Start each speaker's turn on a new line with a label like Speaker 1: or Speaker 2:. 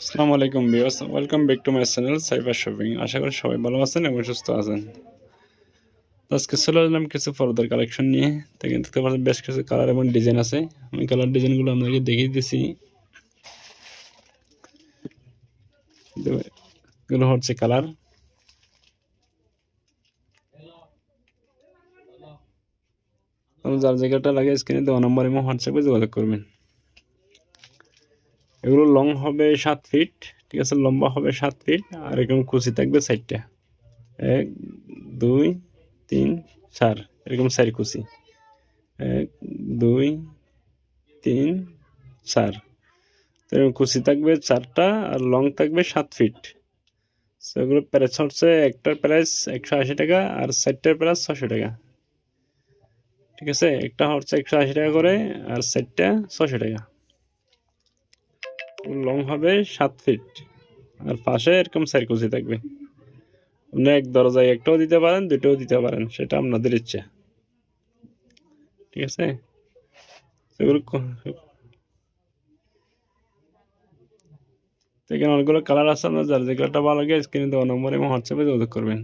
Speaker 1: আসসালামু আলাইকুম viewers, welcome back to my channel cyber shopping. আশা করি সবাই ভালো আছেন এবং সুস্থ আছেন। তো আজকে চলে আসলাম কিছু পর্দার কালেকশন নিয়ে। তো কিন্তু দেখতে পাচ্ছেন বেশ কিছু কালার এবং ডিজাইন আছে। আমি কালার ডিজাইনগুলো আপনাকে দেখিয়ে দিচ্ছি। এগুলো হচ্ছে কালার। যার জায়গাটা লাগে স্ক্রিনে দেওয়া নম্বর এবং হোয়াটসঅ্যাপে যোগাযোগ করবেন। এগুলো লং হবে 7 ফিট, ঠিক আছে, লম্বা হবে 7 ফিট, আর এরকম কুচি থাকবে 4টা। 1 2 3 4, এরকম 4 কুচি। 1 2 3 4, এরকম কুচি থাকবে 4টা আর লং থাকবে 7 ফিট। সেগুলো প্রাইস হচ্ছে একটার প্রাইস 180 টাকা আর 4টার প্রাইস 600 টাকা। ঠিক আছে, একটা হচ্ছে 180 টাকা করে আর 4টা 600 টাকা। লং হবে 7 ফিট আর পাশে এরকম 4 কুচি থাকবে। আপনি এক দরজায় একটাও দিতে পারেন, দুটোও দিতে পারেন, সেটা আপনাদের ইচ্ছা। ঠিক আছে, সেগুলো এখানে অনেকগুলো কালার আছে। আপনার যার যে কালারটা ভালো লাগে স্ক্রিনে দেওয়া নম্বর এবং হোয়াটসঅ্যাপে যোগাযোগ করবেন।